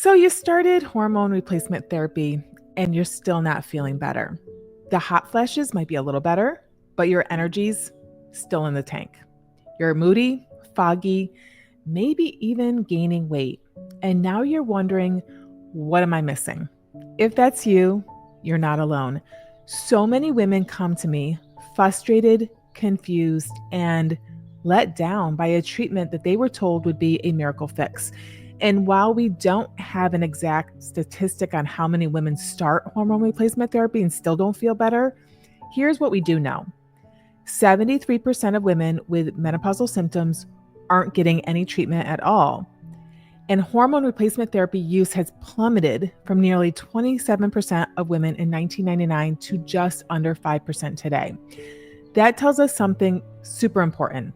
So you started hormone replacement therapy and you're still not feeling better. The hot flashes might be a little better, but your energy's still in the tank. You're moody, foggy, maybe even gaining weight. And now you're wondering, what am I missing? If that's you, you're not alone. So many women come to me frustrated, confused, and let down by a treatment that they were told would be a miracle fix. And while we don't have an exact statistic on how many women start hormone replacement therapy and still don't feel better, here's what we do know. 73% of women with menopausal symptoms aren't getting any treatment at all. And hormone replacement therapy use has plummeted from nearly 27% of women in 1999 to just under 5% today. That tells us something super important.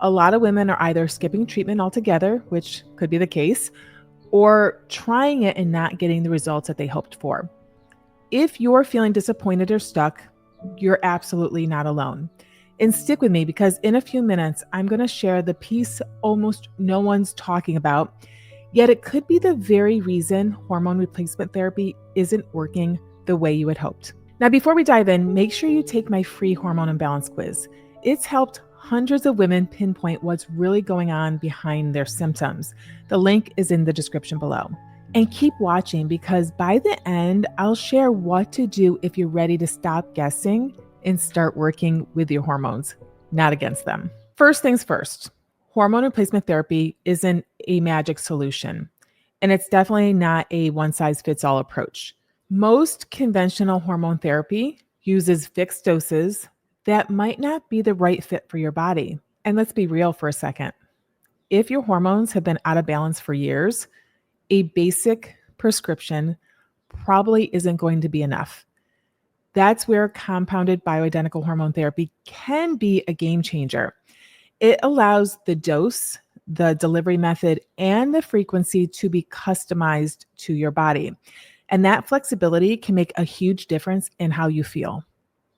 A lot of women are either skipping treatment altogether, which could be the case, or trying it and not getting the results that they hoped for. If you're feeling disappointed or stuck, you're absolutely not alone. And stick with me because in a few minutes, I'm going to share the piece almost no one's talking about, yet it could be the very reason hormone replacement therapy isn't working the way you had hoped. Now, before we dive in, make sure you take my free hormone imbalance quiz. It's helped hundreds of women pinpoint what's really going on behind their symptoms. The link is in the description below. And keep watching because by the end, I'll share what to do if you're ready to stop guessing and start working with your hormones, not against them. First things first, hormone replacement therapy isn't a magic solution, and it's definitely not a one-size-fits-all approach. Most conventional hormone therapy uses fixed doses that might not be the right fit for your body. And let's be real for a second. If your hormones have been out of balance for years, a basic prescription probably isn't going to be enough. That's where compounded bioidentical hormone therapy can be a game changer. It allows the dose, the delivery method, and the frequency to be customized to your body. And that flexibility can make a huge difference in how you feel.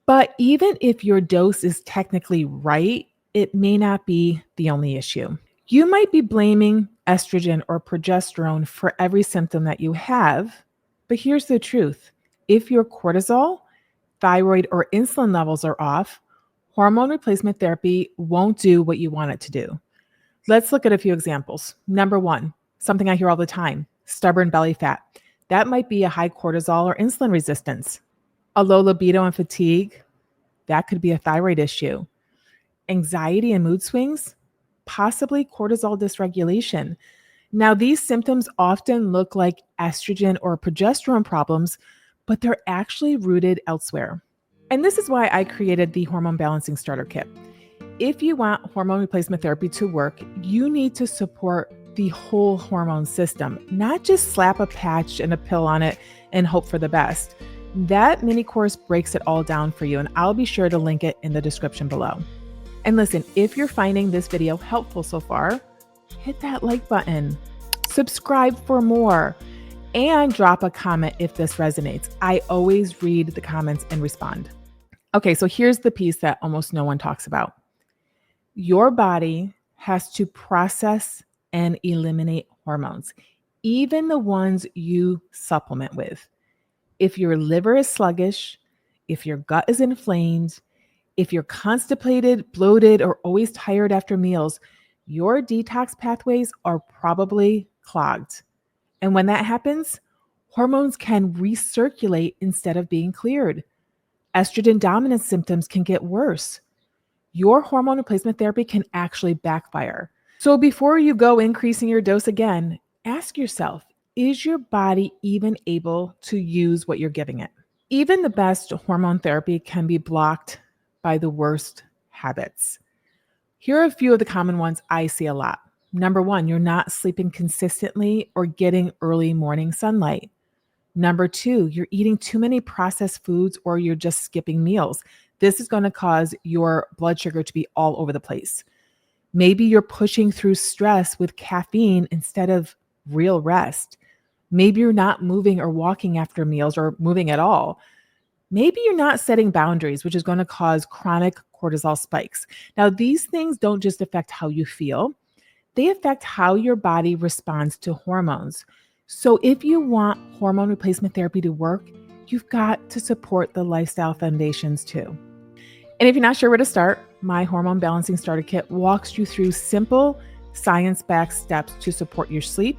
But even if your dose is technically right, it may not be the only issue. You might be blaming estrogen or progesterone for every symptom that you have, but here's the truth. If your cortisol, thyroid, or insulin levels are off, hormone replacement therapy won't do what you want it to do. Let's look at a few examples. Number one, something I hear all the time, stubborn belly fat. That might be a high cortisol or insulin resistance. A low libido and fatigue, that could be a thyroid issue. Anxiety and mood swings, possibly cortisol dysregulation. Now, these symptoms often look like estrogen or progesterone problems, but they're actually rooted elsewhere. And this is why I created the Hormone Balancing Starter Kit. If you want hormone replacement therapy to work, you need to support the whole hormone system, not just slap a patch and a pill on it and hope for the best. That mini course breaks it all down for you, and I'll be sure to link it in the description below. And listen, if you're finding this video helpful so far, hit that like button, subscribe for more, and drop a comment if this resonates. I always read the comments and respond. Okay, so here's the piece that almost no one talks about. Your body has to process and eliminate hormones, even the ones you supplement with. If your liver is sluggish, if your gut is inflamed, if you're constipated, bloated, or always tired after meals, your detox pathways are probably clogged. And when that happens, hormones can recirculate instead of being cleared. Estrogen dominance symptoms can get worse. Your hormone replacement therapy can actually backfire. So before you go increasing your dose again, ask yourself, is your body even able to use what you're giving it? Even the best hormone therapy can be blocked by the worst habits. Here are a few of the common ones I see a lot. Number one, you're not sleeping consistently or getting early morning sunlight. Number two, you're eating too many processed foods or you're just skipping meals. This is going to cause your blood sugar to be all over the place. Maybe you're pushing through stress with caffeine instead of real rest. Maybe you're not moving or walking after meals or moving at all. Maybe you're not setting boundaries, which is going to cause chronic cortisol spikes. Now, these things don't just affect how you feel. They affect how your body responds to hormones. So if you want hormone replacement therapy to work, you've got to support the lifestyle foundations too. And if you're not sure where to start, my Hormone Balancing Starter Kit walks you through simple, science-backed steps to support your sleep,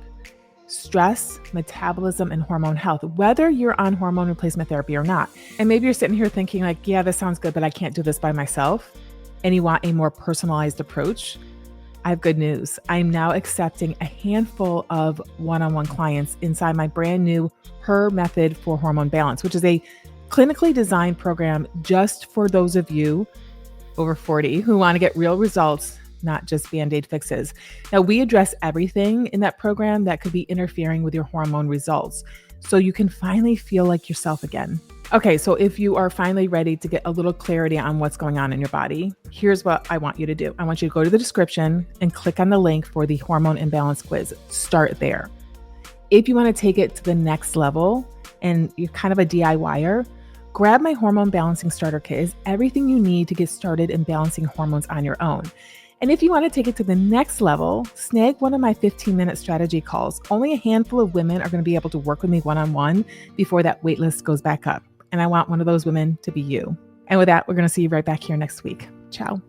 stress, metabolism, and hormone health, whether you're on hormone replacement therapy or not. And maybe you're sitting here thinking like, yeah, this sounds good, but I can't do this by myself. And you want a more personalized approach. I have good news. I'm now accepting a handful of one-on-one clients inside my brand new Her Method for Hormone Balance, which is a clinically designed program just for those of you over 40 who want to get real results, not just Band-Aid fixes. Now, we address everything in that program that could be interfering with your hormone results so you can finally feel like yourself again. Okay, so if you are finally ready to get a little clarity on what's going on in your body, here's what I want you to do. I want you to go to the description and click on the link for the Hormone Imbalance Quiz. Start there. If you want to take it to the next level and you're kind of a DIYer, grab my Hormone Balancing Starter Kit. It's everything you need to get started in balancing hormones on your own. And if you want to take it to the next level, snag one of my 15-minute strategy calls. Only a handful of women are going to be able to work with me one-on-one before that wait list goes back up. And I want one of those women to be you. And with that, we're going to see you right back here next week. Ciao.